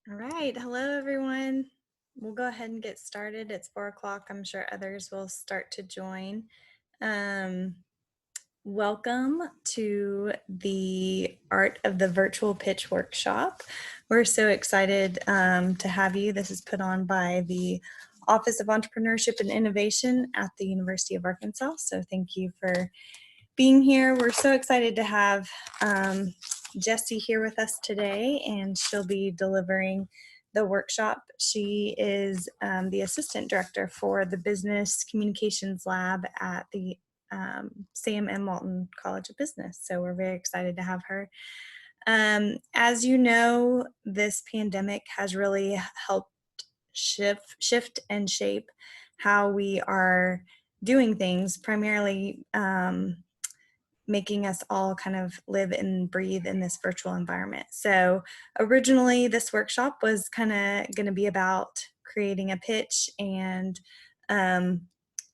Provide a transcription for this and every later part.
All right. Hello, everyone. We'll go ahead and get started. It's 4 o'clock. I'm sure others will start to join. Welcome to the Art of the Virtual Pitch Workshop. We're so excited to have you. This is put on by the Office of Entrepreneurship and Innovation at the University of Arkansas. So thank you for being here. We're so excited to have Jessi here with us today, and she'll be delivering the workshop. She is the assistant director for the Business Communications Lab at the Sam M. Walton College of Business. So we're very excited to have her. As you know, this pandemic has really helped shift and shape how we are doing things, primarily making us all kind of live and breathe in this virtual environment. So originally this workshop was kind of going to be about creating a pitch and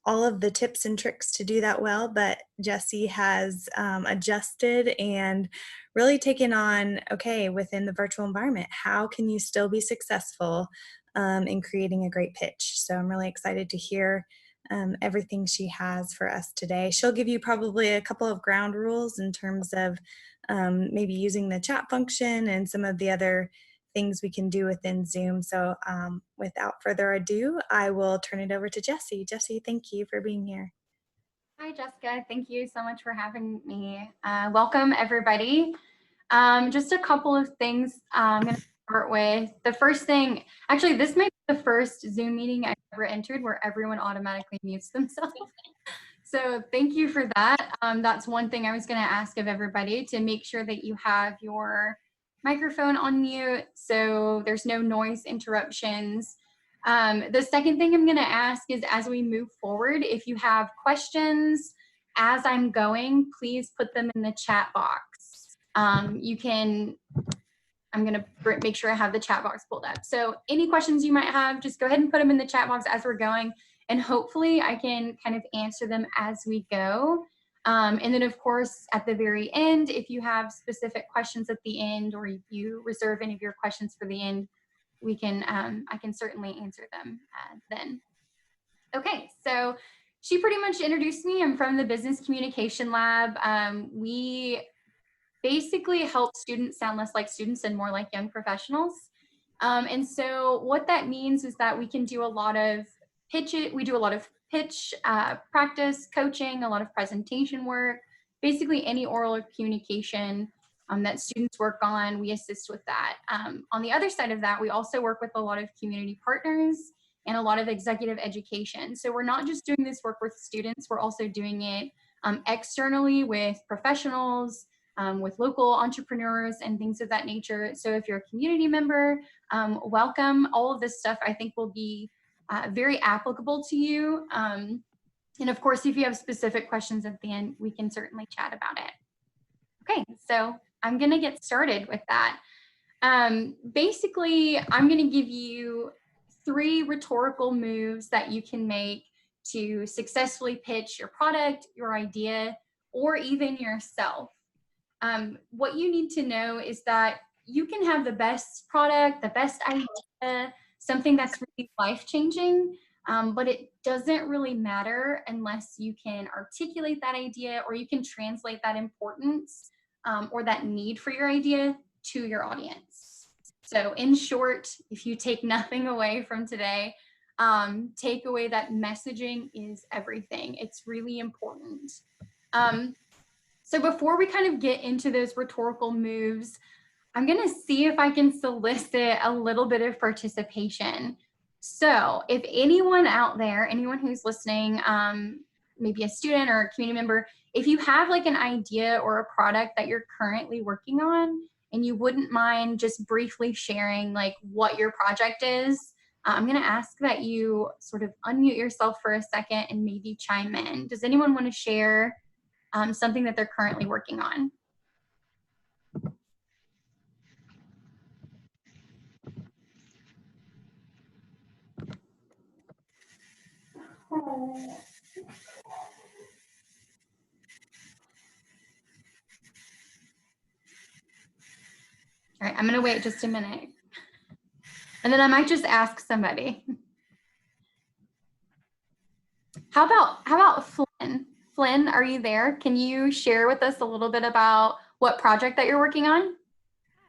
all of the tips and tricks to do that well, but Jessi has adjusted and really taken on, okay, within the virtual environment, how can you still be successful in creating a great pitch? So I'm really excited to hear everything she has for us today. She'll give you probably a couple of ground rules in terms of maybe using the chat function and some of the other things we can do within Zoom. So without further ado, I will turn it over to Jessi. Jessi, thank you for being here. Hi, Jessica. Thank you so much for having me. Welcome, everybody. Just a couple of things I'm going to start with. The first thing, actually, this might be the first Zoom meeting I've ever entered where everyone automatically mutes themselves. So thank you for that. That's one thing I was going to ask of everybody, to make sure that you have your microphone on mute so there's no noise interruptions. The second thing I'm going to ask is, as we move forward, if you have questions as I'm going, please put them in the chat box. I'm going to make sure I have the chat box pulled up. So any questions you might have, just go ahead and put them in the chat box as we're going, and hopefully I can kind of answer them as we go. And then of course, at the very end, if you have specific questions at the end, or if you reserve any of your questions for the end, we can, I can certainly answer them then. Okay, so she pretty much introduced me. I'm from the Business Communication Lab. We basically help students sound less like students and more like young professionals. And so what that means is that we can do a lot of we do a lot of pitch practice, coaching, a lot of presentation work, basically any oral communication that students work on, we assist with that. On the other side of that, we also work with a lot of community partners and a lot of executive education. So we're not just doing this work with students, we're also doing it externally with professionals, with local entrepreneurs and things of that nature. So if you're a community member, welcome. All of this stuff I think will be very applicable to you. And of course, if you have specific questions at the end, we can certainly chat about it. Okay, so I'm gonna get started with that. Basically, I'm gonna give you 3 rhetorical moves that you can make to successfully pitch your product, your idea, or even yourself. What you need to know is that you can have the best product, the best idea, something that's really life-changing, but it doesn't really matter unless you can articulate that idea, or you can translate that importance or that need for your idea to your audience. So in short, if you take nothing away from today, take away that messaging is everything. It's really important. So before we kind of get into those rhetorical moves, I'm going to see if I can solicit a little bit of participation. So if anyone out there, anyone who's listening, maybe a student or a community member, if you have like an idea or a product that you're currently working on, and you wouldn't mind just briefly sharing like what your project is, I'm going to ask that you sort of unmute yourself for a second and maybe chime in. Does anyone want to share something that they're currently working on? All right, I'm gonna wait just a minute. And then I might just ask somebody. How about Flynn? Flynn, are you there? Can you share with us a little bit about what project that you're working on?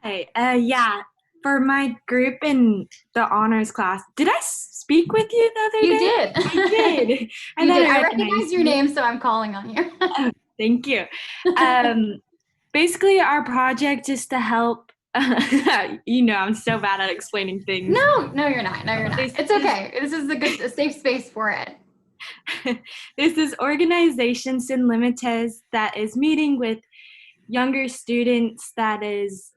Hi. Yeah. For my group in the honors class, did I speak with you the other You day? did. I did. You thought did. I recognized recognize your you. name, so I'm calling on you. Oh, thank you. Basically, our project is to help. I'm so bad at explaining things. No, you're not. No, you're not. It's okay. This is a safe space for it. There's this organization, Sin Limites, that is meeting with younger students that is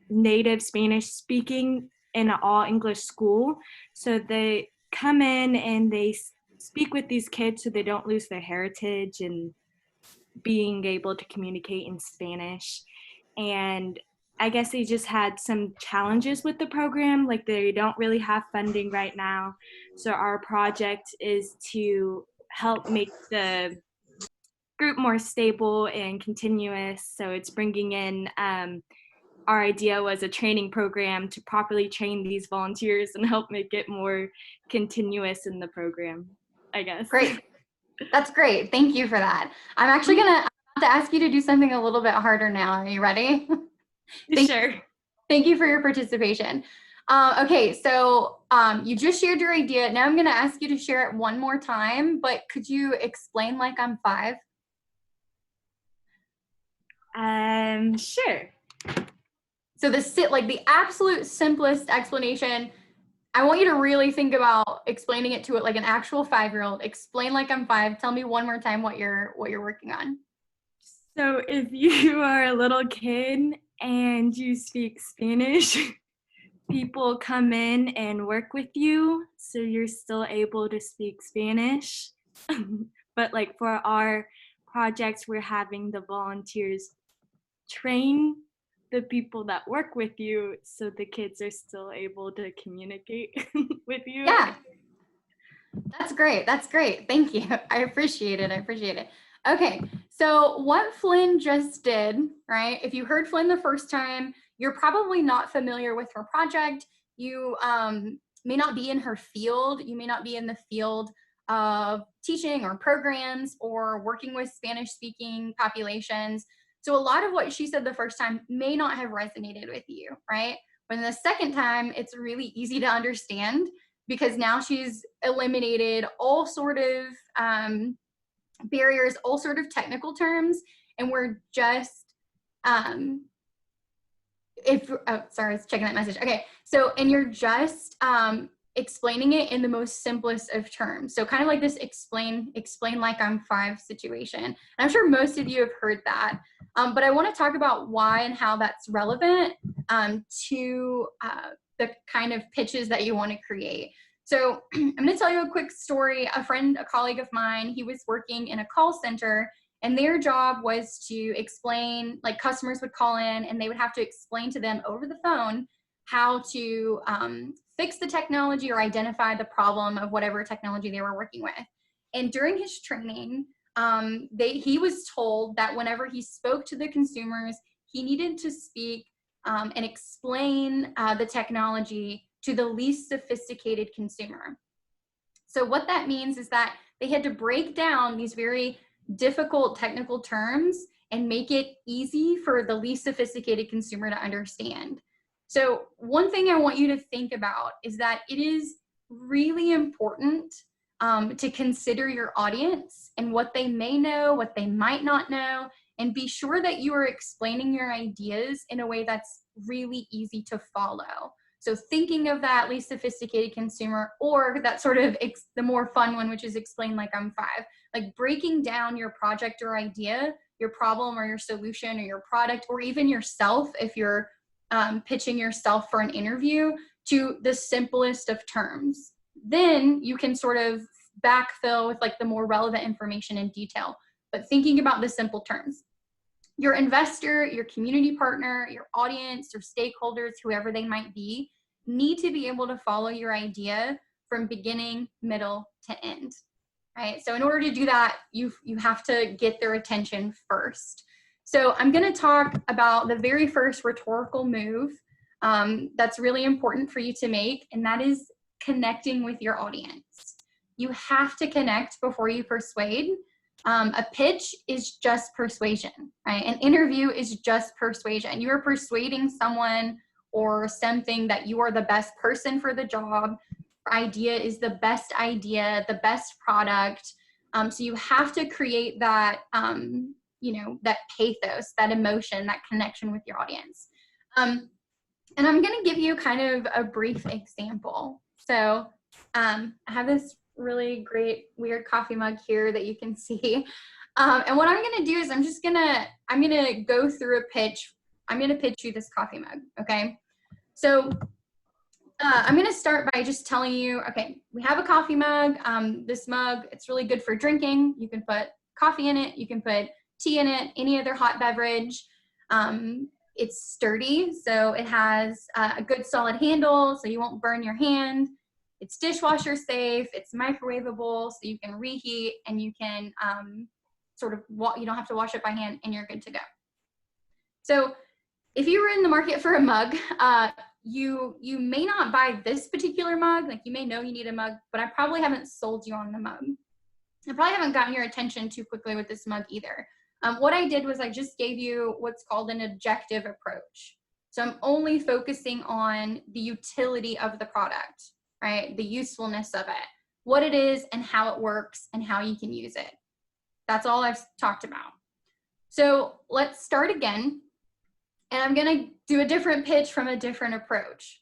native Spanish speaking in an all English school. So they come in and they speak with these kids so they don't lose their heritage and being able to communicate in Spanish. And I guess they just had some challenges with the program, like they don't really have funding right now. So our project is to help make the group more stable and continuous. So it's bringing in our idea was a training program to properly train these volunteers and help make it more continuous in the program, I guess. Great. That's great. Thank you for that. I'm actually going to ask you to do something a little bit harder now. Are you ready? Sure. Thank you for your participation. Okay, so you just shared your idea. Now I'm going to ask you to share it one more time, but could you explain like I'm 5? Sure. So the absolute simplest explanation, I want you to really think about explaining it to it like an actual 5-year-old. Explain like I'm 5. Tell me one more time what you're working on. So if you are a little kid and you speak Spanish, people come in and work with you, so you're still able to speak Spanish. But like for our projects, we're having the volunteers train the people that work with you so the kids are still able to communicate with you. Yeah. That's great. That's great. Thank you. I appreciate it. Okay. So what Flynn just did, right? If you heard Flynn the first time, you're probably not familiar with her project. You may not be in her field. You may not be in the field of teaching or programs or working with Spanish speaking populations. So a lot of what she said the first time may not have resonated with you, right? When the second time, it's really easy to understand because now she's eliminated all sort of barriers, all sort of technical terms, and we're just sorry, I was checking that message. Okay, so and you're just explaining it in the most simplest of terms. So kind of like this explain like I'm 5 situation. And I'm sure most of you have heard that, but I want to talk about why and how that's relevant to the kind of pitches that you want to create. So I'm going to tell you a quick story. A colleague of mine, he was working in a call center, and their job was to explain, like customers would call in and they would have to explain to them over the phone how to fix the technology or identify the problem of whatever technology they were working with. And during his training, he was told that whenever he spoke to the consumers, he needed to speak and explain the technology to the least sophisticated consumer. So what that means is that they had to break down these very difficult technical terms and make it easy for the least sophisticated consumer to understand. So one thing I want you to think about is that it is really important to consider your audience and what they may know, what they might not know, and be sure that you are explaining your ideas in a way that's really easy to follow. So thinking of that least sophisticated consumer, or that sort of the more fun one, which is explain like I'm 5, like breaking down your project or idea, your problem or your solution or your product, or even yourself if you're pitching yourself for an interview, to the simplest of terms. Then you can sort of backfill with like the more relevant information in detail, but thinking about the simple terms. Your investor, your community partner, your audience, your stakeholders, whoever they might be, need to be able to follow your idea from beginning, middle to end, right? So in order to do that, you have to get their attention first. So I'm going to talk about the very first rhetorical move that's really important for you to make, and that is connecting with your audience. You have to connect before you persuade. A pitch is just persuasion, right? An interview is just persuasion. You are persuading someone or something that you are the best person for the job. Your idea is the best idea, the best product. So you have to create that, that pathos, that emotion, that connection with your audience. And I'm going to give you kind of a brief example. So I have this really great weird coffee mug here that you can see. And what I'm going to do is I'm going to go through a pitch. I'm going to pitch you this coffee mug. Okay. So I'm going to start by just telling you, okay, we have a coffee mug. This mug, it's really good for drinking. You can put coffee in it. You can put tea in it, any other hot beverage. It's sturdy, so it has a good solid handle, so you won't burn your hand. It's dishwasher safe. It's microwavable, so you can reheat, and you can you don't have to wash it by hand, and you're good to go. So if you were in the market for a mug, you may not buy this particular mug. Like, you may know you need a mug, but I probably haven't sold you on the mug. I probably haven't gotten your attention too quickly with this mug either. What I did was I just gave you what's called an objective approach. So I'm only focusing on the utility of the product, right? The usefulness of it, what it is and how it works and how you can use it. That's all I've talked about. So let's start again. And I'm going to do a different pitch from a different approach.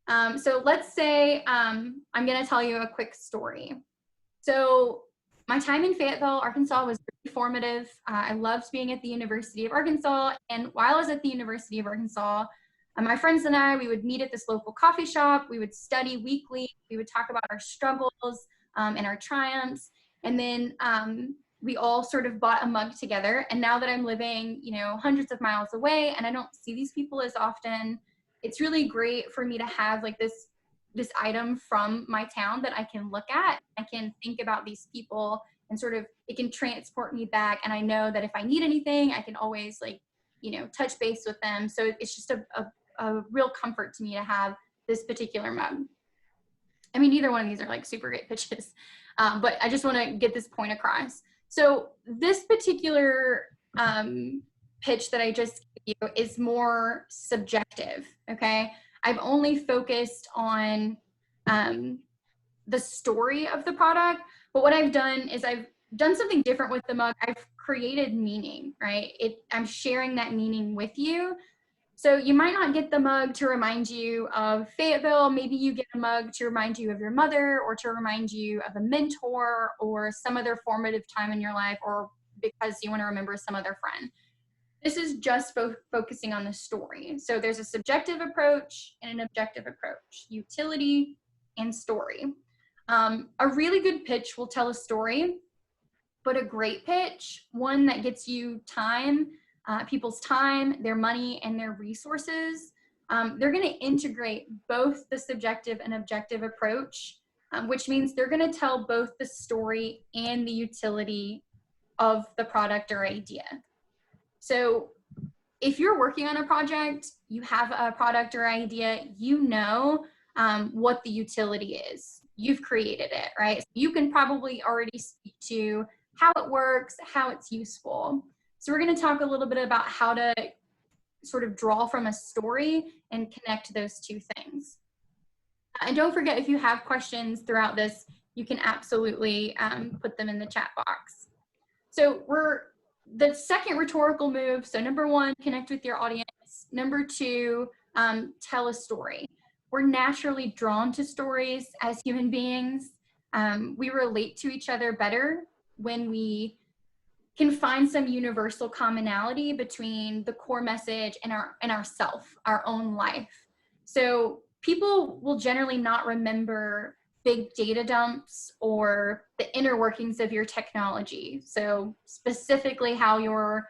So let's say I'm going to tell you a quick story. So my time in Fayetteville, Arkansas was really formative. I loved being at the University of Arkansas. And while I was at the University of Arkansas, my friends and I, we would meet at this local coffee shop. We would study weekly. We would talk about our struggles and our triumphs. And then we all sort of bought a mug together. And now that I'm living, hundreds of miles away and I don't see these people as often, it's really great for me to have like this item from my town that I can look at. I can think about these people and it can transport me back. And I know that if I need anything, I can always touch base with them. So it's just a real comfort to me to have this particular mug. I mean, neither one of these are like super great pitches, but I just want to get this point across. So this particular pitch that I just gave you is more subjective, okay? I've only focused on the story of the product, but what I've done is I've done something different with the mug. I've created meaning, right? I'm sharing that meaning with you. So you might not get the mug to remind you of Fayetteville. Maybe you get a mug to remind you of your mother or to remind you of a mentor or some other formative time in your life, or because you want to remember some other friend. This is just focusing on the story. So there's a subjective approach and an objective approach, utility and story. A really good pitch will tell a story, but a great pitch, one that gets you time, people's time, their money, and their resources, they're going to integrate both the subjective and objective approach, which means they're going to tell both the story and the utility of the product or idea. So if you're working on a project, you have a product or idea, what the utility is. You've created it, right? So you can probably already speak to how it works, how it's useful. So we're going to talk a little bit about how to sort of draw from a story and connect those two things. And don't forget, if you have questions throughout this, you can absolutely put them in the chat box. So the second rhetorical move, so number one, connect with your audience. Number two, tell a story. We're naturally drawn to stories as human beings. We relate to each other better when we can find some universal commonality between the core message and ourself, our own life. So people will generally not remember big data dumps or the inner workings of your technology. So specifically how your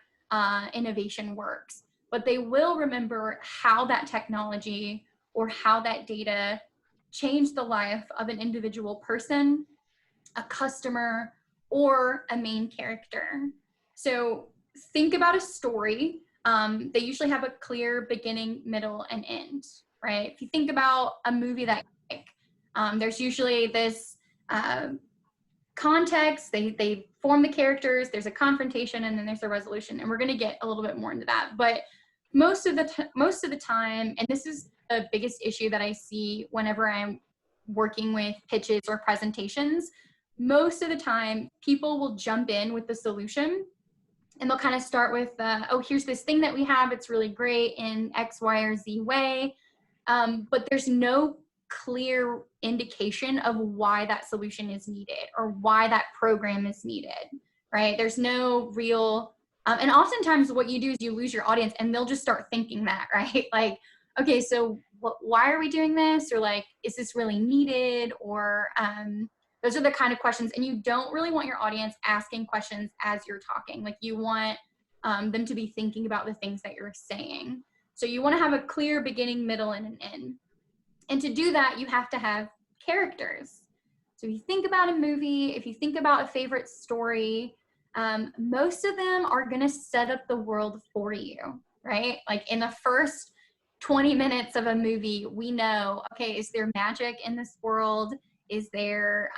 innovation works, but they will remember how that technology or how that data changed the life of an individual person, a customer, or a main character. So think about a story they usually have a clear beginning, middle, and end, right? If you think about a movie that you like, there's usually this context, they form the characters, there's a confrontation, and then there's a resolution, and we're going to get a little bit more into that. But most of the time, and this is the biggest issue that I see whenever I'm working with pitches or presentations, most of the time people will jump in with the solution, and they'll kind of start with, oh, here's this thing that we have, it's really great in X, Y, or Z way, but there's no clear indication of why that solution is needed or why that program is needed, right? There's no real, and oftentimes what you do is you lose your audience and they'll just start thinking that, right? Like, okay, so why are we doing this? Or like, is this really needed? Or those are the kind of questions, and you don't really want your audience asking questions as you're talking. Like you want them to be thinking about the things that you're saying. So you want to have a clear beginning, middle, and an end. And to do that, you have to have characters. So if you think about a movie, if you think about a favorite story, most of them are going to set up the world for you, right? Like in the first 20 minutes of a movie, we know, okay, is there magic in this world? Is there,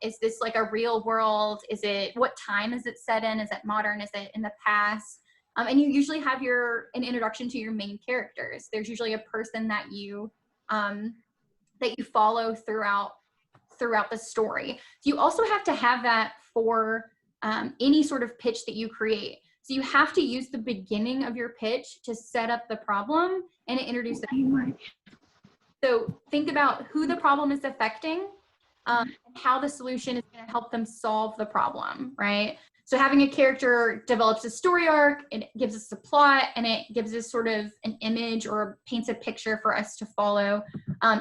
is this like a real world? Is it, what time is it set in? Is it modern? Is it in the past? And you usually have an introduction to your main characters. There's usually a person that you follow throughout the story. So you also have to have that for any sort of pitch that you create. So you have to use the beginning of your pitch to set up the problem and introduce it. So think about who the problem is affecting, and how the solution is going to help them solve the problem, right? So having a character develops a story arc, it gives us a plot, and it gives us sort of an image or paints a picture for us to follow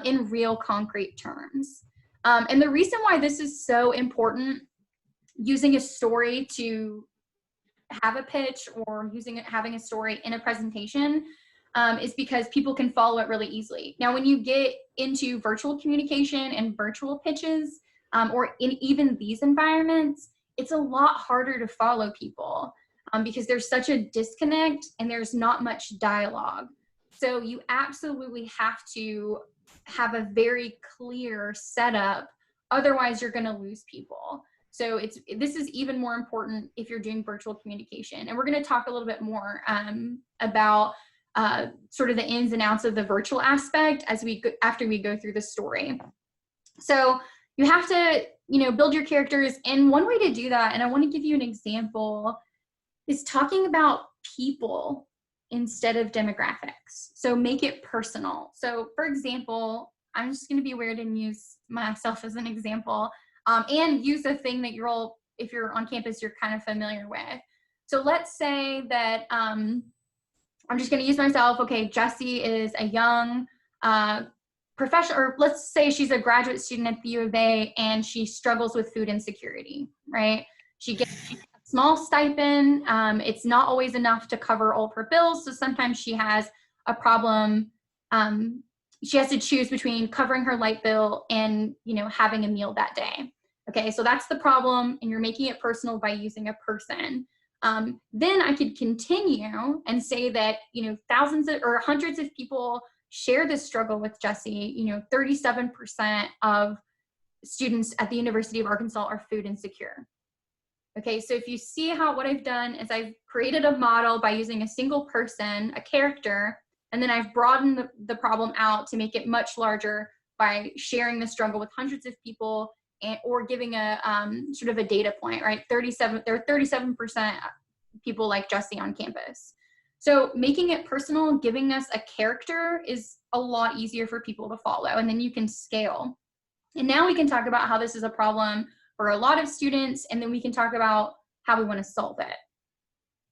in real concrete terms. And the reason why this is so important, using a story to have a pitch or having a story in a presentation, is because people can follow it really easily. Now, when you get into virtual communication and virtual pitches, or in even these environments, it's a lot harder to follow people because there's such a disconnect and there's not much dialogue. So you absolutely have to have a very clear setup, otherwise you're going to lose people. So this is even more important if you're doing virtual communication. And we're going to talk a little bit more about sort of the ins and outs of the virtual aspect after we go through the story. So you have to, build your characters. And one way to do that, and I want to give you an example, is talking about people instead of demographics. So make it personal. So for example, I'm just going to be weird and use myself as an example, and use a thing that if you're on campus, you're kind of familiar with. So let's say that I'm just going to use myself. Okay, Jessi is a young professional, or let's say she's a graduate student at the U of A and she struggles with food insecurity, right? She gets a small stipend. It's not always enough to cover all of her bills. So sometimes she has a problem. She has to choose between covering her light bill and, having a meal that day. Okay, so that's the problem, and you're making it personal by using a person. Then I could continue and say that, thousands or hundreds of people share this struggle with Jessi. 37% of students at the University of Arkansas are food insecure. Okay, so if you see what I've done is I've created a model by using a single person, a character, and then I've broadened the problem out to make it much larger by sharing the struggle with hundreds of people, or giving a sort of a data point, right? There are 37% people like Jessi on campus. So making it personal, giving us a character, is a lot easier for people to follow, and then you can scale. And now we can talk about how this is a problem for a lot of students, and then we can talk about how we want to solve it.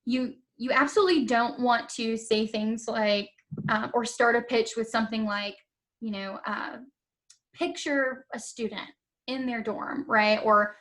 You absolutely don't want to say things like, or start a pitch with something like, picture a student in their dorm, right? Or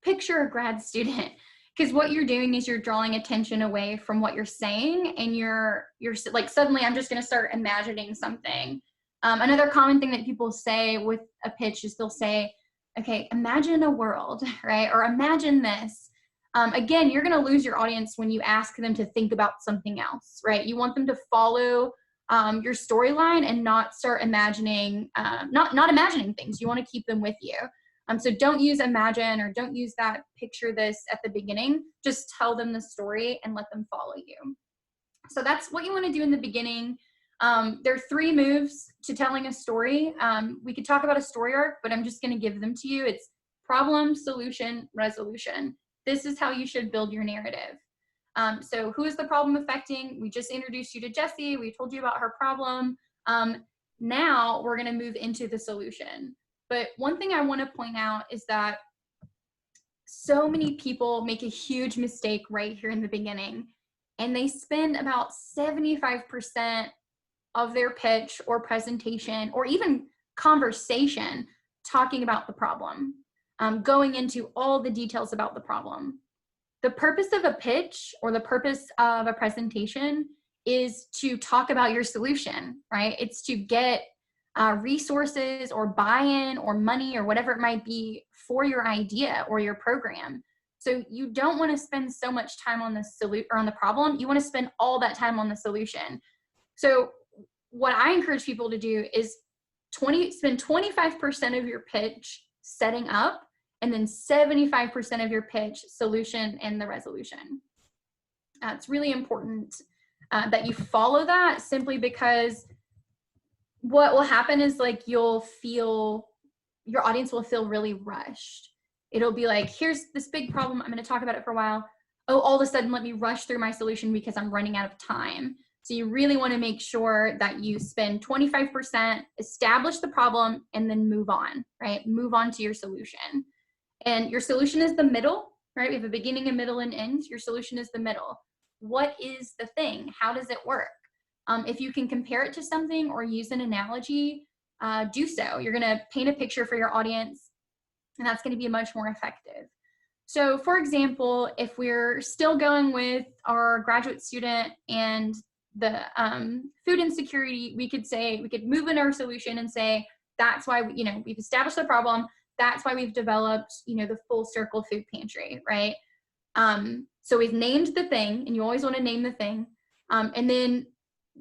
picture a grad student. Because what you're doing is you're drawing attention away from what you're saying, and you're like, suddenly I'm just going to start imagining something. Another common thing that people say with a pitch is they'll say, okay, imagine a world, right? Or imagine this. Again, you're going to lose your audience when you ask them to think about something else, right? You want them to follow your storyline and not start imagining, not imagining things. You want to keep them with you. So don't use imagine or don't use that picture this at the beginning. Just tell them the story and let them follow you. So that's what you want to do in the beginning. There are 3 moves to telling a story. We could talk about a story arc, but I'm just going to give them to you. It's problem, solution, resolution. This is how you should build your narrative. So who is the problem affecting? We just introduced you to Jessi. We told you about her problem. Now we're going to move into the solution. But one thing I want to point out is that so many people make a huge mistake right here in the beginning, and they spend about 75% of their pitch or presentation or even conversation talking about the problem, going into all the details about the problem. The purpose of a pitch or the purpose of a presentation is to talk about your solution, right? It's to get resources or buy-in or money or whatever it might be for your idea or your program. So you don't want to spend so much time on the on the problem. You want to spend all that time on the solution. So what I encourage people to do is spend 25% of your pitch setting up, and then 75% of your pitch solution and the resolution. It's really important that you follow that, simply because what will happen is like your audience will feel really rushed. It'll be like, here's this big problem, I'm going to talk about it for a while. Oh, all of a sudden let me rush through my solution because I'm running out of time. So you really want to make sure that you spend 25%, establish the problem, and then move on, right? Move on to your solution. And your solution is the middle, right? We have a beginning, a middle, and end. Your solution is the middle. What is the thing? How does it work? If you can compare it to something or use an analogy, do so. You're going to paint a picture for your audience, and that's going to be much more effective. So for example, if we're still going with our graduate student and the food insecurity, we could move in our solution and say, that's why, we've established the problem. That's why we've developed, the full circle food pantry, right? So we've named the thing, and you always want to name the thing, and then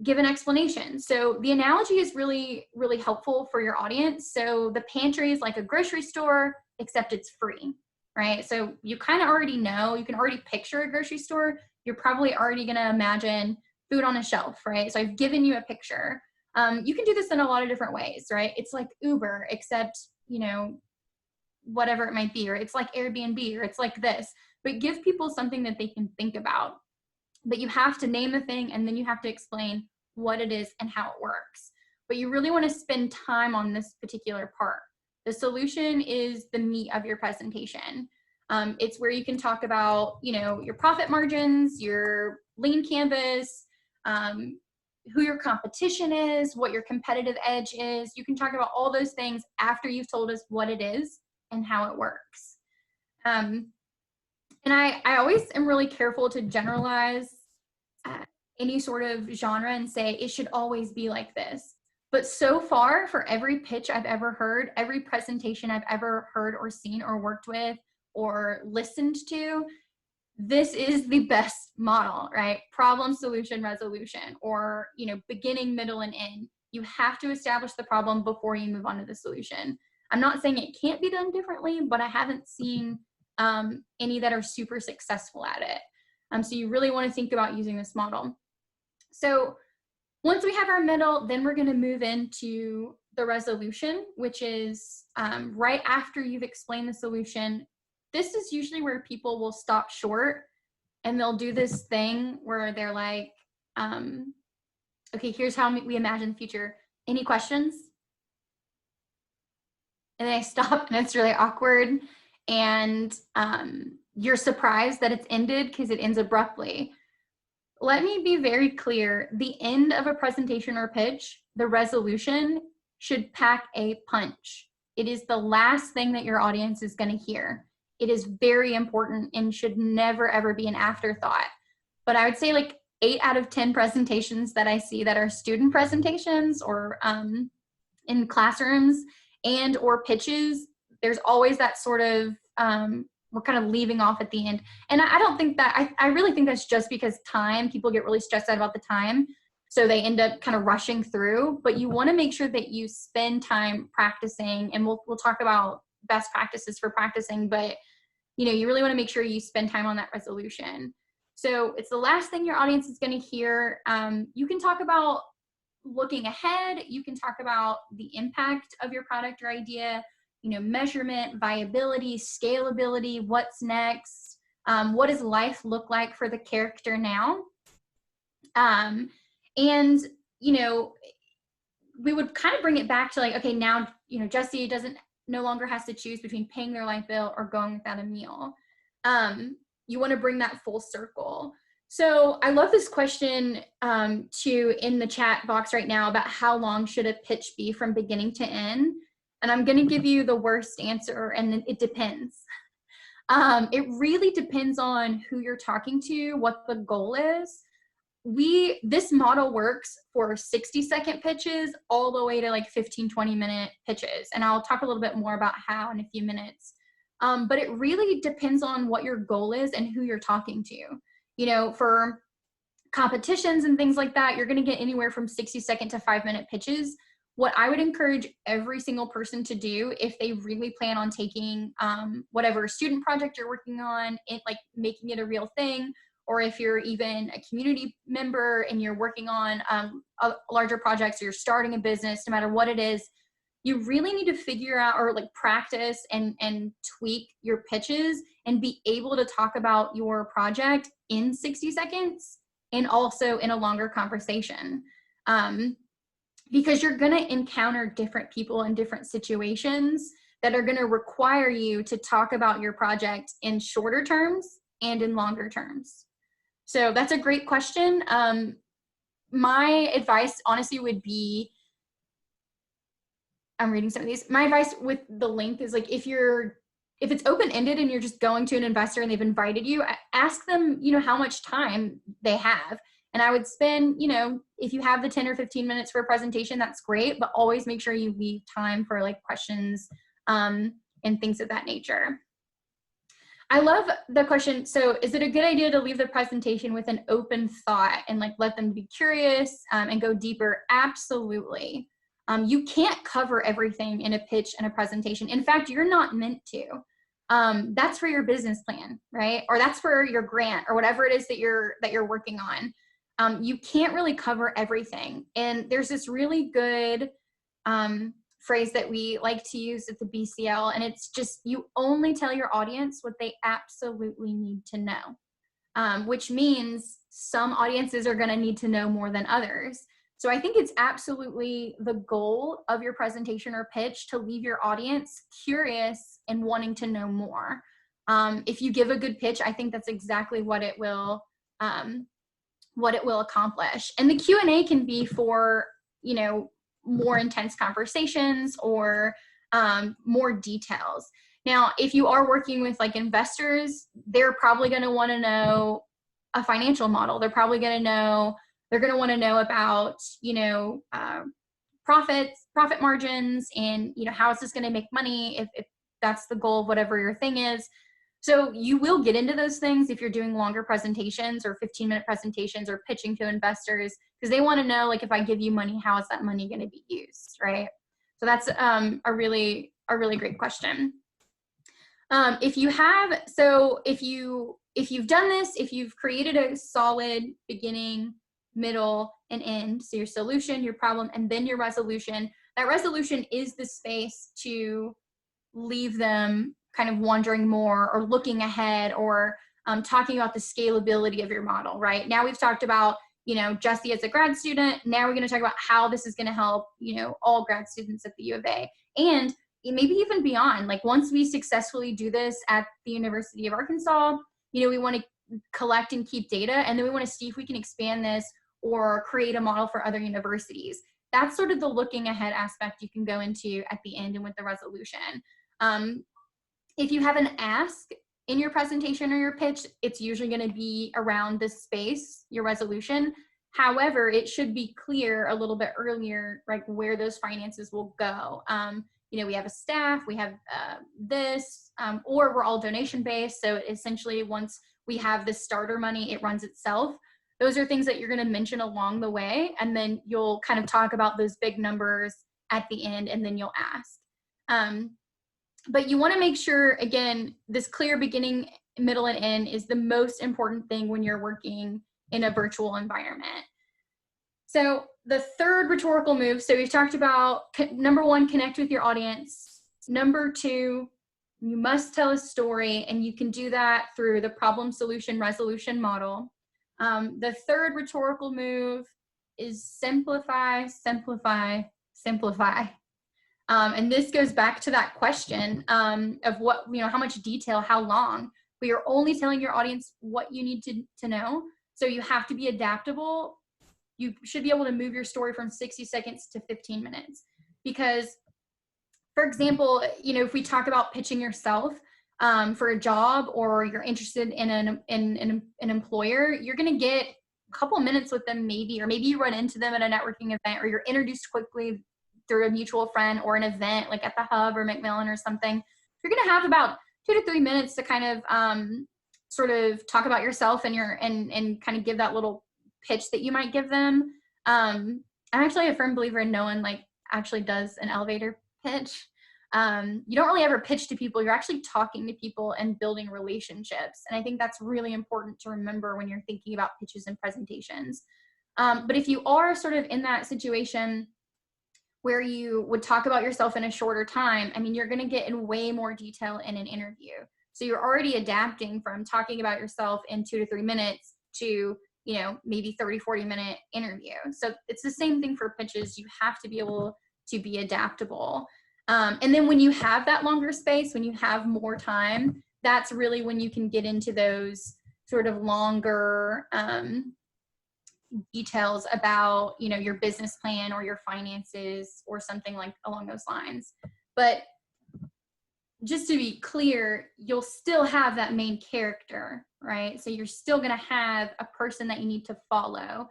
give an explanation. So the analogy is really, really helpful for your audience. So the pantry is like a grocery store, except it's free, right? So you kind of already know, you can already picture a grocery store. You're probably already going to imagine food on a shelf, right? So I've given you a picture. You can do this in a lot of different ways, right? It's like Uber, except, whatever it might be, or it's like Airbnb, or it's like this, but give people something that they can think about. But you have to name the thing, and then you have to explain what it is and how it works. But you really want to spend time on this particular part. The solution is the meat of your presentation. It's where you can talk about, your profit margins, your lean canvas, who your competition is, what your competitive edge is. You can talk about all those things after you've told us what it is and how it works. And I always am really careful to generalize any sort of genre and say it should always be like this. But so far, for every pitch I've ever heard, every presentation I've ever heard or seen or worked with or listened to, this is the best model, right? Problem, solution, resolution, or beginning, middle, and end. You have to establish the problem before you move on to the solution. I'm not saying it can't be done differently, but I haven't seen any that are super successful at it. So you really want to think about using this model. So once we have our middle, then we're going to move into the resolution, which is right after you've explained the solution. This is usually where people will stop short and they'll do this thing where they're like, okay, here's how we imagine the future. Any questions? And then I stop, and it's really awkward. And you're surprised that it's ended because it ends abruptly. Let me be very clear. The end of a presentation or pitch, the resolution, should pack a punch. It is the last thing that your audience is going to hear. It is very important and should never, ever be an afterthought. But I would say like 8 out of 10 presentations that I see that are student presentations or in classrooms and or pitches, there's always that sort of we're kind of leaving off at the end. And I don't think that, I really think that's just because people get really stressed out about the time. So they end up kind of rushing through, but you want to make sure that you spend time practicing, and we'll talk about best practices for practicing, but you really want to make sure you spend time on that resolution. So it's the last thing your audience is going to hear. You can talk about looking ahead. You can talk about the impact of your product or idea, measurement, viability, scalability, what's next, what does life look like for the character now? And, we would kind of bring it back to like, okay, now, Jessi no longer has to choose between paying their light bill or going without a meal. You want to bring that full circle. So I love this question too in the chat box right now about how long should a pitch be from beginning to end? And I'm going to give you the worst answer, and it depends. It really depends on who you're talking to, what the goal is. This model works for 60-second pitches all the way to like 15-20-minute pitches. And I'll talk a little bit more about how in a few minutes. But it really depends on what your goal is and who you're talking to. For competitions and things like that, you're going to get anywhere from 60-second to 5-minute pitches. What I would encourage every single person to do, if they really plan on taking whatever student project you're working on, like making it a real thing, or if you're even a community member and you're working on larger projects, or you're starting a business, no matter what it is, you really need to figure out or like practice and tweak your pitches and be able to talk about your project in 60 seconds and also in a longer conversation. Because you're going to encounter different people in different situations that are going to require you to talk about your project in shorter terms and in longer terms. So that's a great question. My advice honestly would be, I'm reading some of these. My advice with the length is like, if it's open-ended and you're just going to an investor and they've invited you, ask them, how much time they have. And I would spend, if you have the 10 or 15 minutes for a presentation, that's great, but always make sure you leave time for like questions and things of that nature. I love the question. So is it a good idea to leave the presentation with an open thought and like let them be curious and go deeper? Absolutely. You can't cover everything in a pitch and a presentation. In fact, you're not meant to. That's for your business plan, right? Or that's for your grant or whatever it is that you're working on. You can't really cover everything. And there's this really good phrase that we like to use at the BCL, and it's just, you only tell your audience what they absolutely need to know, which means some audiences are going to need to know more than others. So I think it's absolutely the goal of your presentation or pitch to leave your audience curious and wanting to know more. If you give a good pitch, I think that's exactly what it will accomplish. And the Q&A can be for, more intense conversations or more details. Now, if you are working with like investors, they're probably going to want to know a financial model. They're probably going to want to know about, profit margins, and, how is this going to make money if that's the goal of whatever your thing is. So you will get into those things if you're doing longer presentations or 15-minute presentations or pitching to investors, because they want to know, like, if I give you money, how is that money going to be used, right? So that's a really great question. If you've done this, if you've created a solid beginning, middle, and end, so your solution, your problem, and then your resolution, that resolution is the space to leave them kind of wondering more or looking ahead or talking about the scalability of your model, right? Now we've talked about, Jessi as a grad student. Now we're going to talk about how this is going to help, all grad students at the U of A, and maybe even beyond. Like, once we successfully do this at the University of Arkansas, we want to collect and keep data, and then we want to see if we can expand this or create a model for other universities. That's sort of the looking ahead aspect you can go into at the end and with the resolution. If you have an ask in your presentation or your pitch, it's usually going to be around this space, your resolution. However, it should be clear a little bit earlier, like, where those finances will go. we have a staff, we have this, or we're all donation based. So essentially once we have the starter money, it runs itself. Those are things that you're going to mention along the way. And then you'll kind of talk about those big numbers at the end, and then you'll ask. But you want to make sure, again, this clear beginning, middle, and end is the most important thing when you're working in a virtual environment. So the third rhetorical move, so we've talked about number one, connect with your audience. Number two, you must tell a story, and you can do that through the problem solution resolution model. The third rhetorical move is simplify, simplify, simplify. And this goes back to that question of what, how much detail, how long. But you're only telling your audience what you need to know. So you have to be adaptable. You should be able to move your story from 60 seconds to 15 minutes. Because, for example, if we talk about pitching yourself for a job, or you're interested in an employer, you're going to get a couple minutes with them maybe, or maybe you run into them at a networking event, or you're introduced quickly through a mutual friend or an event like at the Hub or Macmillan or something. You're going to have about 2 to 3 minutes to kind of sort of talk about yourself and kind of give that little pitch that you might give them. I'm actually a firm believer in no one actually does an elevator pitch. You don't really ever pitch to people. You're actually talking to people and building relationships. And I think that's really important to remember when you're thinking about pitches and presentations. But if you are sort of in that situation where you would talk about yourself in a shorter time, I mean, you're going to get in way more detail in an interview. So you're already adapting from talking about yourself in 2 to 3 minutes to, maybe 30, 40-minute interview. So it's the same thing for pitches. You have to be able to be adaptable. And then when you have that longer space, when you have more time, that's really when you can get into those sort of longer details about, your business plan or your finances or something along those lines. But just to be clear, you'll still have that main character, right? So you're still going to have a person that you need to follow.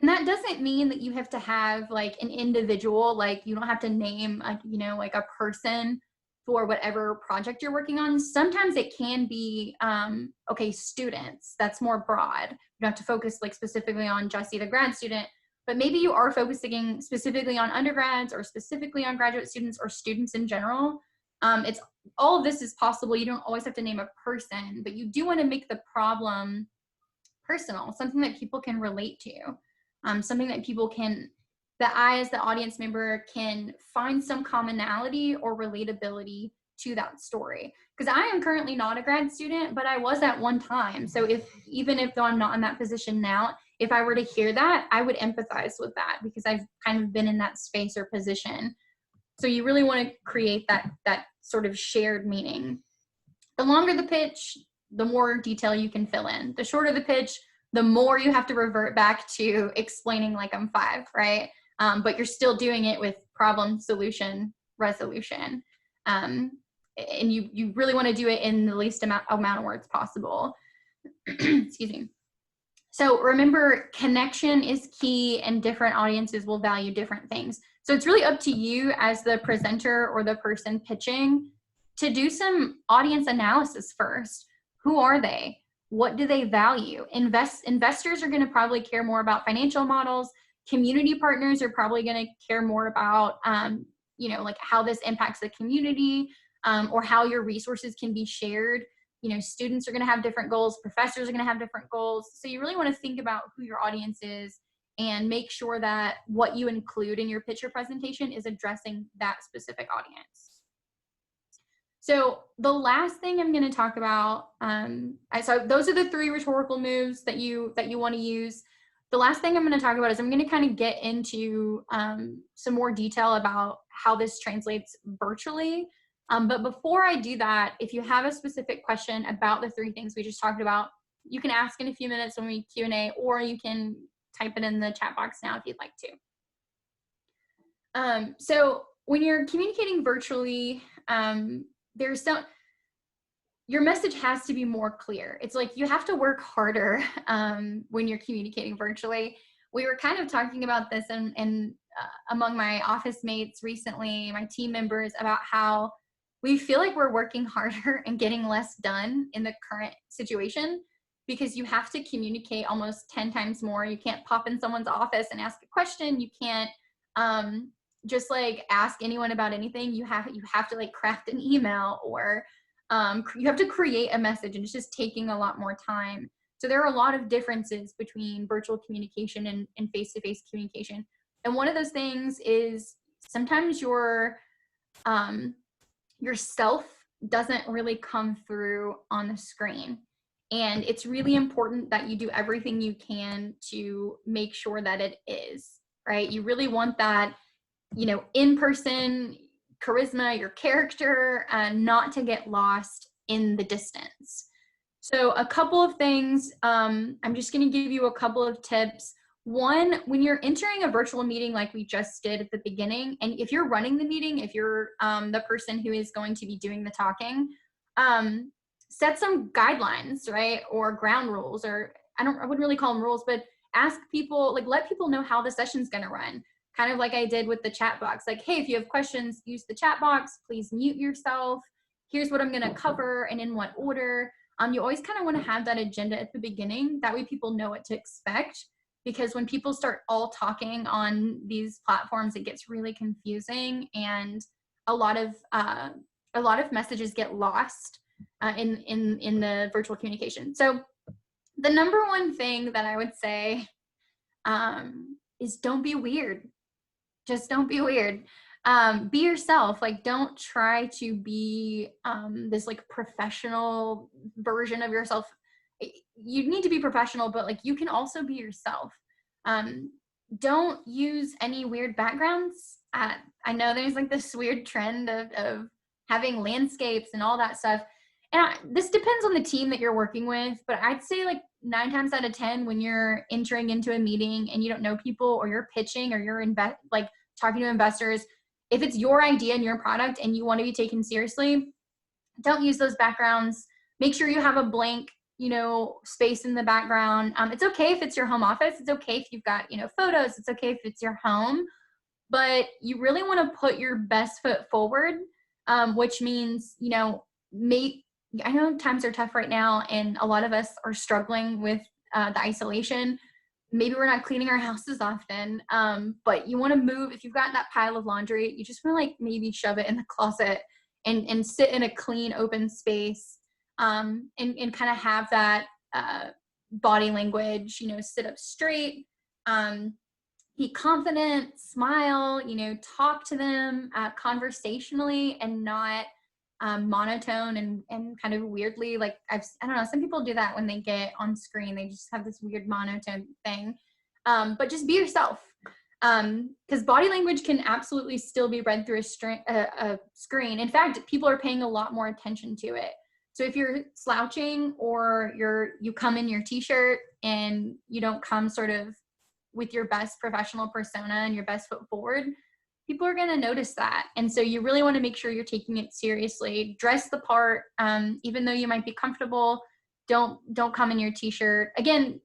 And that doesn't mean that you have to have an individual, you don't have to name, a person for whatever project you're working on. Sometimes it can be, students. That's more broad. You don't have to focus specifically on Jessi, the grad student, but maybe you are focusing specifically on undergrads or specifically on graduate students or students in general. All of this is possible. You don't always have to name a person, but you do want to make the problem personal, something that people can relate to, something that I, as the audience member, can find some commonality or relatability to that story. Because I am currently not a grad student, but I was at one time. So even if though I'm not in that position now, if I were to hear that, I would empathize with that because I've kind of been in that space or position. So you really want to create that sort of shared meaning. The longer the pitch, the more detail you can fill in. The shorter the pitch, the more you have to revert back to explaining I'm 5, right? But you're still doing it with problem, solution, resolution. And you really want to do it in the least amount of words possible. Excuse me. So remember, connection is key, and different audiences will value different things. So it's really up to you as the presenter or the person pitching to do some audience analysis first. Who are they? What do they value? Investors are going to probably care more about financial models. Community partners are probably going to care more about, how this impacts the community, or how your resources can be shared. Students are going to have different goals. Professors are going to have different goals. So you really want to think about who your audience is and make sure that what you include in your pitch or presentation is addressing that specific audience. So the last thing I'm going to talk about, so those are the 3 rhetorical moves that you want to use. The last thing I'm going to talk about is I'm going to kind of get into some more detail about how this translates virtually. But before I do that, if you have a specific question about the 3 things we just talked about, you can ask in a few minutes when we Q&A, or you can type it in the chat box now if you'd like to. So when you're communicating virtually, your message has to be more clear. It's you have to work harder when you're communicating virtually. we were kind of talking about this and among my office mates recently, my team members, about how we feel like we're working harder and getting less done in the current situation because you have to communicate almost 10 times more. You can't pop in someone's office and ask a question. You can't just like ask anyone about anything. You have to like craft an email, or you have to create a message, and it's just taking a lot more time. So there are a lot of differences between virtual communication and face-to-face communication. And one of those things is sometimes your yourself doesn't really come through on the screen. And it's really important that you do everything you can to make sure that it is, right? You really want that, you know, in-person charisma, your character, not to get lost in the distance. So a couple of things, I'm just going to give you a couple of tips. One, when you're entering a virtual meeting like we just did at the beginning, and if you're running the meeting, if you're the person who is going to be doing the talking, set some guidelines, right? Or ground rules, or I wouldn't really call them rules, but ask people, like let people know how the session's going to run. Kind of like I did with the chat box. Like, hey, if you have questions, use the chat box, please mute yourself. Here's what I'm going to cover and in what order. You always kind of want to have that agenda at the beginning. That way people know what to expect. Because when people start all talking on these platforms, it gets really confusing, and a lot of messages get lost in the virtual communication. So the number one thing that I would say is don't be weird. Just don't be weird. Be yourself. Like, don't try to be this like professional version of yourself. You need to be professional, but like you can also be yourself. Don't use any weird backgrounds. I know there's like this weird trend of having landscapes and all that stuff. And this depends on the team that you're working with, but I'd say like 9 times out of 10, when you're entering into a meeting and you don't know people, or you're pitching, or you're like talking to investors, if it's your idea and your product and you want to be taken seriously, don't use those backgrounds. Make sure you have a blank, you know, space in the background. It's okay if it's your home office. It's okay if you've got, you know, photos. It's okay if it's your home, but you really want to put your best foot forward, which means, you know, I know times are tough right now, and a lot of us are struggling with the isolation. Maybe we're not cleaning our houses often, but you want to move. If you've got that pile of laundry, you just want to like maybe shove it in the closet and sit in a clean, open space, and kind of have that body language, you know, sit up straight, be confident, smile, you know, talk to them conversationally, and not monotone and kind of weirdly, like I don't know, some people do that when they get on screen. They just have this weird monotone thing. But just be yourself, because body language can absolutely still be read through a screen. In fact, people are paying a lot more attention to it. So if you're slouching, or you come in your t-shirt and you don't come sort of with your best professional persona and your best foot forward, people are going to notice that. And so you really want to make sure you're taking it seriously. Dress the part, even though you might be comfortable. Don't come in your t-shirt. Again,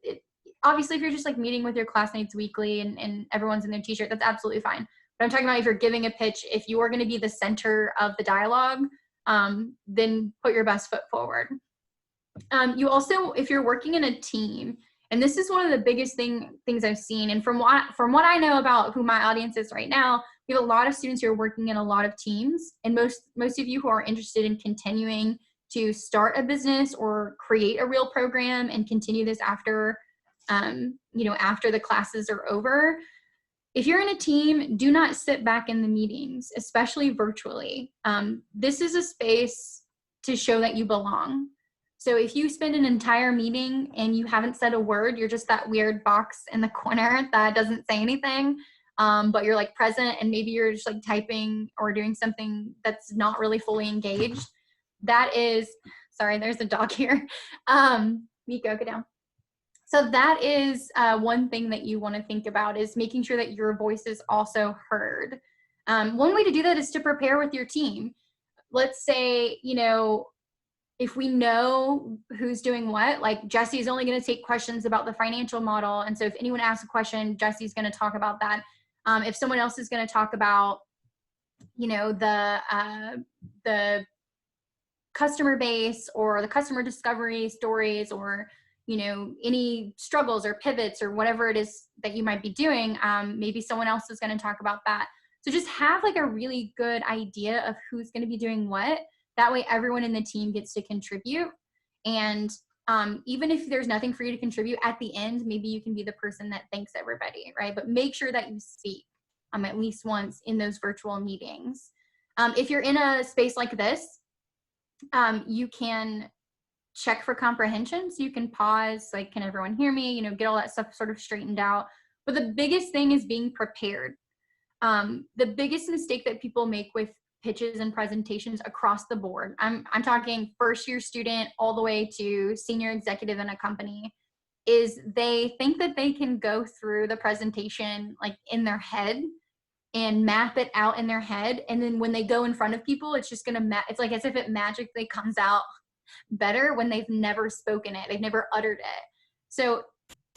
obviously if you're just like meeting with your classmates weekly and everyone's in their t-shirt, that's absolutely fine. But I'm talking about if you're giving a pitch, if you are going to be the center of the dialogue, then put your best foot forward. You also, if you're working in a team, and this is one of the biggest things I've seen, and from what I know about who my audience is right now, we have a lot of students who are working in a lot of teams, and most of you who are interested in continuing to start a business or create a real program and continue this after, after the classes are over. If you're in a team, do not sit back in the meetings, especially virtually. This is a space to show that you belong. So if you spend an entire meeting and you haven't said a word, you're just that weird box in the corner that doesn't say anything, but you're like present, and maybe you're just like typing or doing something that's not really fully engaged. That is, sorry, there's a dog here. Miko, go down. So that is one thing that you want to think about, is making sure that your voice is also heard. One way to do that is to prepare with your team. Let's say, if we know who's doing what, like Jessi is only going to take questions about the financial model. And so if anyone asks a question, Jessi's going to talk about that. If someone else is going to talk about, you know, the customer base or the customer discovery stories, or, you know, any struggles or pivots or whatever it is that you might be doing, maybe someone else is going to talk about that. So just have like a really good idea of who's going to be doing what. That way everyone in the team gets to contribute. And even if there's nothing for you to contribute at the end, maybe you can be the person that thanks everybody, right? But make sure that you speak at least once in those virtual meetings. If you're in a space like this, you can check for comprehension. So you can pause, like, can everyone hear me? You know, get all that stuff sort of straightened out. But the biggest thing is being prepared. The biggest mistake that people make with pitches and presentations across the board, I'm talking first year student all the way to senior executive in a company, is they think that they can go through the presentation like in their head and map it out in their head. And then when they go in front of people, it's just gonna, it's like as if it magically comes out better when they've never spoken it, they've never uttered it. So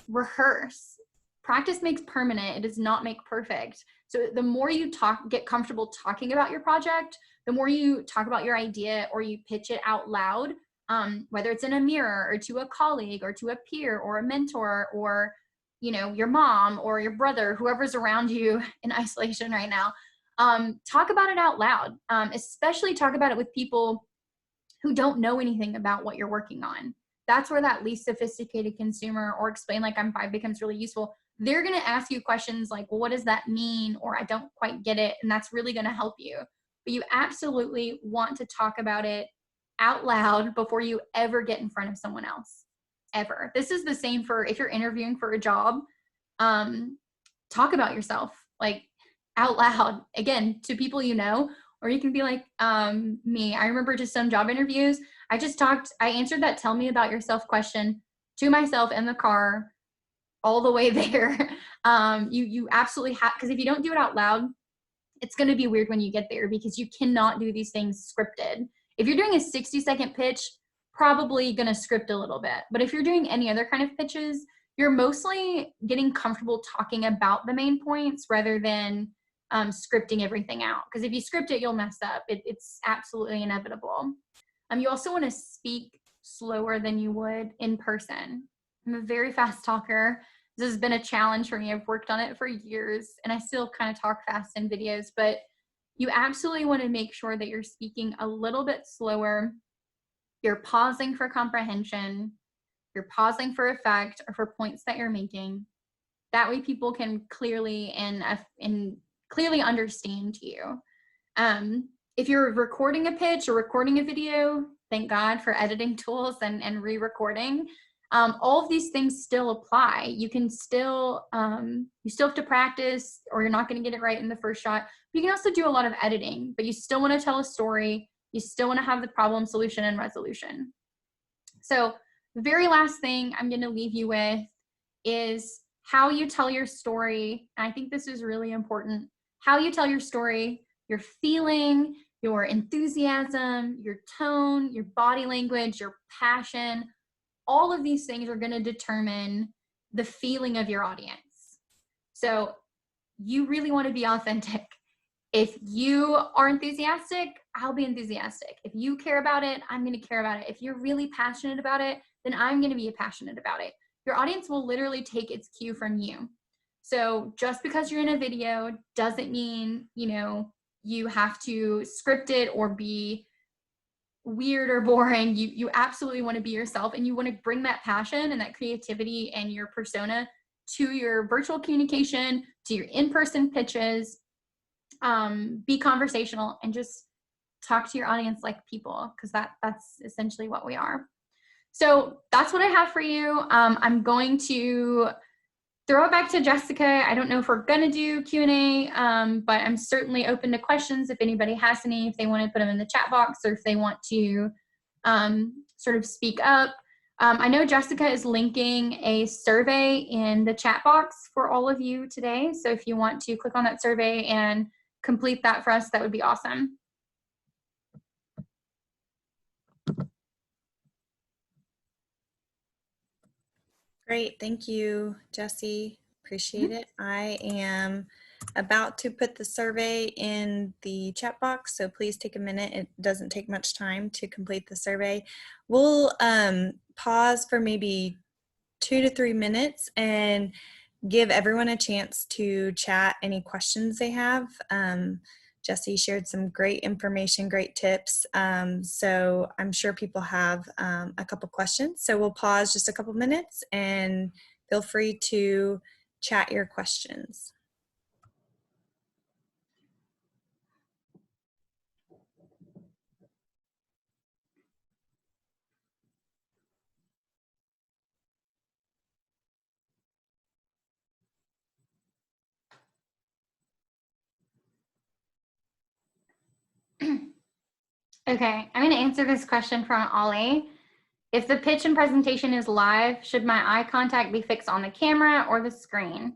rehearse. Practice makes permanent. It does not make perfect. So the more you get comfortable talking about your project, the more you talk about your idea or you pitch it out loud, whether it's in a mirror or to a colleague or to a peer or a mentor or, you know, your mom or your brother, whoever's around you in isolation right now, talk about it out loud, especially talk about it with people who don't know anything about what you're working on. That's where that least sophisticated consumer or explain like I'm 5 becomes really useful. They're going to ask you questions like, well, what does that mean? Or I don't quite get it. And that's really going to help you. But you absolutely want to talk about it out loud before you ever get in front of someone else, ever. This is the same for if you're interviewing for a job. Talk about yourself like out loud, again, to people you know. Or you can be like me. I remember just some job interviews. I answered that tell me about yourself question to myself in the car all the way there. You absolutely have, because if you don't do it out loud, it's going to be weird when you get there because you cannot do these things scripted. If you're doing a 60-second pitch, probably going to script a little bit. But if you're doing any other kind of pitches, you're mostly getting comfortable talking about the main points rather than scripting everything out. Because if you script it, you'll mess up. It's absolutely inevitable. You also want to speak slower than you would in person. I'm a very fast talker. This has been a challenge for me. I've worked on it for years and I still kind of talk fast in videos, but you absolutely want to make sure that you're speaking a little bit slower. You're pausing for comprehension. You're pausing for effect or for points that you're making. That way people can clearly and clearly understand you. If you're recording a pitch or recording a video, thank God for editing tools and re-recording. All of these things still apply. You can still, you still have to practice or you're not going to get it right in the first shot. You can also do a lot of editing, but you still want to tell a story. You still want to have the problem, solution, and resolution. So the very last thing I'm going to leave you with is how you tell your story. And I think this is really important. How you tell your story, your feeling, your enthusiasm, your tone, your body language, your passion, all of these things are going to determine the feeling of your audience. So you really want to be authentic. If you are enthusiastic, I'll be enthusiastic. If you care about it, I'm going to care about it. If you're really passionate about it, then I'm going to be passionate about it. Your audience will literally take its cue from you. So just because you're in a video doesn't mean, you know, you have to script it or be weird or boring. You absolutely want to be yourself and you want to bring that passion and that creativity and your persona to your virtual communication, to your in-person pitches. Be conversational and just talk to your audience like people, because that's essentially what we are. So that's what I have for you. I'm going to throw it back to Jessica. I don't know if we're going to do Q&A, but I'm certainly open to questions if anybody has any, if they want to put them in the chat box or if they want to sort of speak up. I know Jessica is linking a survey in the chat box for all of you today. So if you want to click on that survey and complete that for us, that would be awesome. Great. Thank you, Jessi. Appreciate it. I am about to put the survey in the chat box, so please take a minute. It doesn't take much time to complete the survey. We'll pause for maybe 2 to 3 minutes and give everyone a chance to chat any questions they have. Jessi shared some great information, great tips. So I'm sure people have a couple questions. So we'll pause just a couple minutes and feel free to chat your questions. Okay, I'm going to answer this question from Ollie. If the pitch and presentation is live, should my eye contact be fixed on the camera or the screen?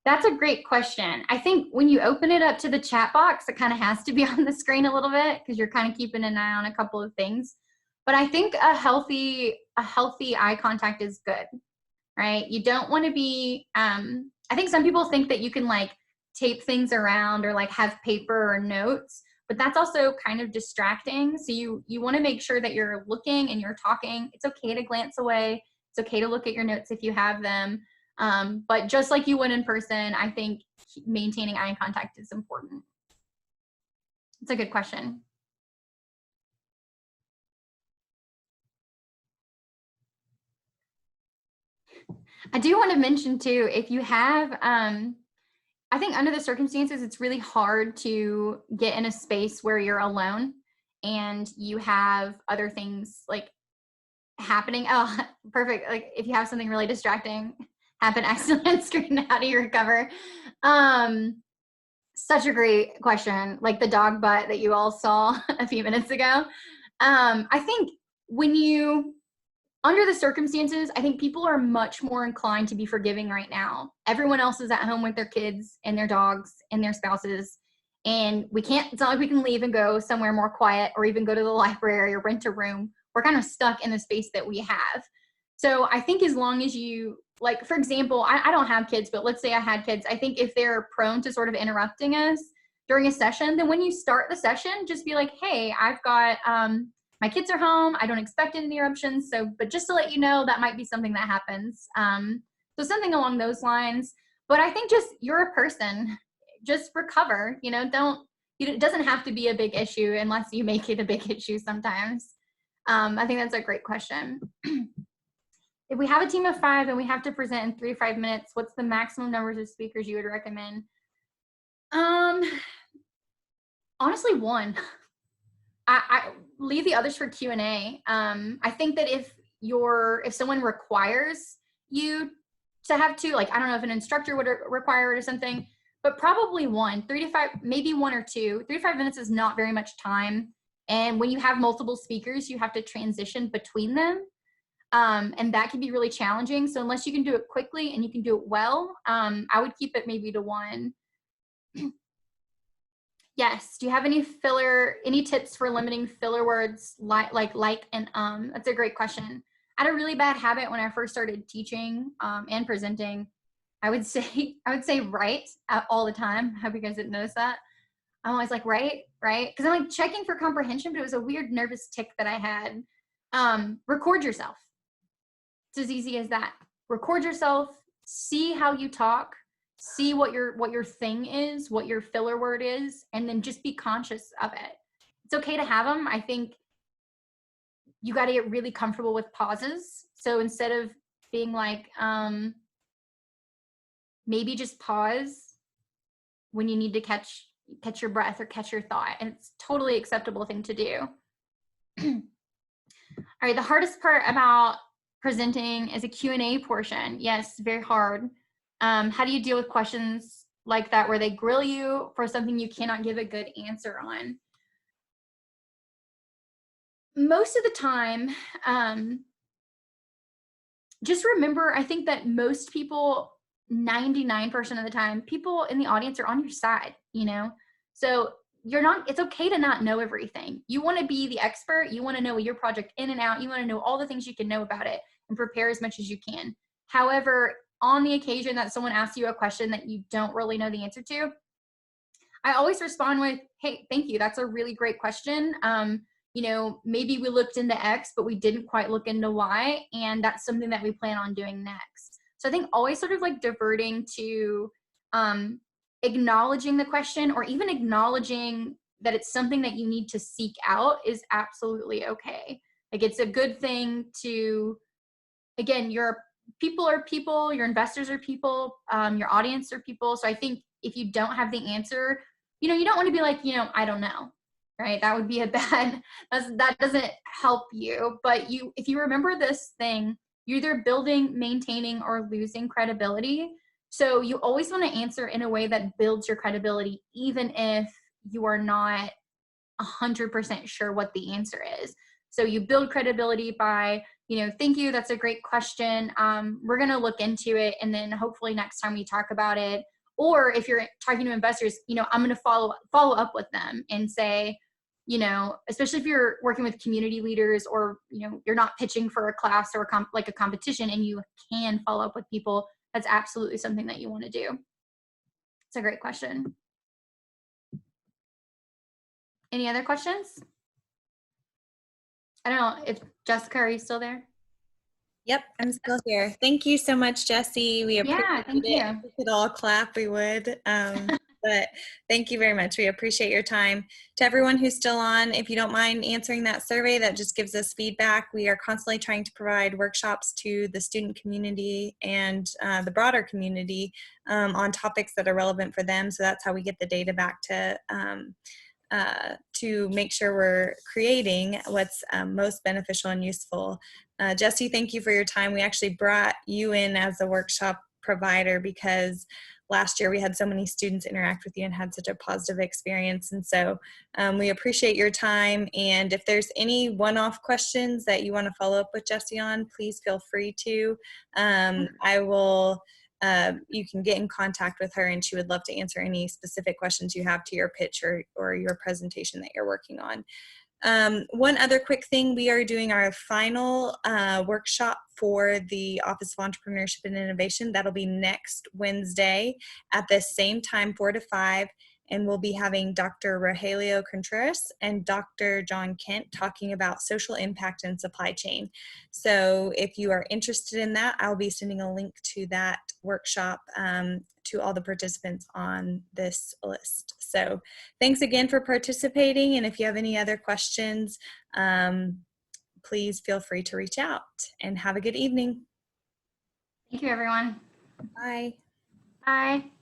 That's a great question. I think when you open it up to the chat box, it kind of has to be on the screen a little bit because you're kind of keeping an eye on a couple of things. But I think a healthy eye contact is good, right? You don't want to be, I think some people think that you can like tape things around or like have paper or notes, but that's also kind of distracting. So you want to make sure that you're looking and you're talking. It's okay to glance away. It's okay to look at your notes if you have them. But just like you would in person, I think maintaining eye contact is important. It's a good question. I do want to mention too, if you have, I think under the circumstances, it's really hard to get in a space where you're alone and you have other things like happening. Oh, perfect. Like if you have something really distracting happen accidentally on screen, how do you recover? Such a great question. Like the dog butt that you all saw a few minutes ago. I think when you, under the circumstances, I think people are much more inclined to be forgiving right now. Everyone else is at home with their kids and their dogs and their spouses. And we can't, it's not like we can leave and go somewhere more quiet or even go to the library or rent a room. We're kind of stuck in the space that we have. So I think as long as you, like, for example, I don't have kids, but let's say I had kids. I think if they're prone to sort of interrupting us during a session, then when you start the session, just be like, hey, I've got, my kids are home. I don't expect any interruptions. So, but just to let you know, that might be something that happens. So something along those lines. But I think just you're a person, just recover. You know, it doesn't have to be a big issue unless you make it a big issue sometimes. I think that's a great question. If we have a team of 5 and we have to present in 3 to 5 minutes, what's the maximum numbers of speakers you would recommend? Honestly, 1. I leave the others for Q&A. I think that if someone requires you to have 2, like, I don't know if an instructor would require it or something, but probably 1, 3 to 5, maybe 1 or 2. 3 to 5 minutes is not very much time. And when you have multiple speakers, you have to transition between them. And that can be really challenging. So unless you can do it quickly and you can do it well, I would keep it maybe to 1. Yes. Do you have any tips for limiting filler words like and That's a great question. I had a really bad habit when I first started teaching and presenting. I would say right all the time. I hope you guys didn't notice that. I'm always like, right. Because I'm like checking for comprehension, but it was a weird nervous tick that I had. Record yourself. It's as easy as that. Record yourself, see how you talk, see what your thing is, what your filler word is, and then just be conscious of it. It's okay to have them. I think you got to get really comfortable with pauses. So instead of being like, maybe just pause when you need to catch your breath or catch your thought. And it's totally acceptable thing to do. All right, the hardest part about presenting is a Q&A portion. Yes, very hard. How do you deal with questions like that where they grill you for something you cannot give a good answer on? Most of the time, just remember, I think that most people, 99% of the time, people in the audience are on your side, you know? So it's okay to not know everything. You want to be the expert. You want to know your project in and out. You want to know all the things you can know about it and prepare as much as you can. However, on the occasion that someone asks you a question that you don't really know the answer to, I always respond with, hey, thank you. That's a really great question. You know, maybe we looked into X, but we didn't quite look into Y, and that's something that we plan on doing next. So I think always sort of like diverting to acknowledging the question, or even acknowledging that it's something that you need to seek out, is absolutely okay. Like, it's a good thing to, again, your people are people, your investors are people, your audience are people. So I think if you don't have the answer, you know, you don't want to be like, you know, I don't know, right? That would be a bad, that doesn't help you. But you, if you remember this thing, you're either building, maintaining, or losing credibility. So you always want to answer in a way that builds your credibility, even if you are not 100% sure what the answer is. So you build credibility by, you know, thank you, that's a great question. We're going to look into it, and then hopefully next time we talk about it. Or if you're talking to investors, you know, I'm going to follow up with them and say, you know, especially if you're working with community leaders, or, you know, you're not pitching for a class or like a competition, and you can follow up with people, that's absolutely something that you want to do. It's a great question. Any other questions? I don't know if Jessica, are you still there? Yep, I'm still here. Thank you so much, Jessi. We appreciate Yeah, thank it. you. If we could all clap, we would. But thank you very much. We appreciate your time. To everyone who's still on, if you don't mind answering that survey, that just gives us feedback. We are constantly trying to provide workshops to the student community and the broader community on topics that are relevant for them. So that's how we get the data back to make sure we're creating what's most beneficial and useful. Jessi, thank you for your time. We actually brought you in as a workshop provider because last year we had so many students interact with you and had such a positive experience. And so we appreciate your time. And if there's any one-off questions that you want to follow up with Jessi on, please feel free to. You can get in contact with her, and she would love to answer any specific questions you have to your pitch or your presentation that you're working on. One other quick thing, we are doing our final workshop for the Office of Entrepreneurship and Innovation. That'll be next Wednesday at the same time, 4 to 5. And we'll be having Dr. Rogelio Contreras and Dr. John Kent talking about social impact and supply chain. So if you are interested in that, I'll be sending a link to that workshop to all the participants on this list. So thanks again for participating. And if you have any other questions, please feel free to reach out, and have a good evening. Thank you, everyone. Bye. Bye.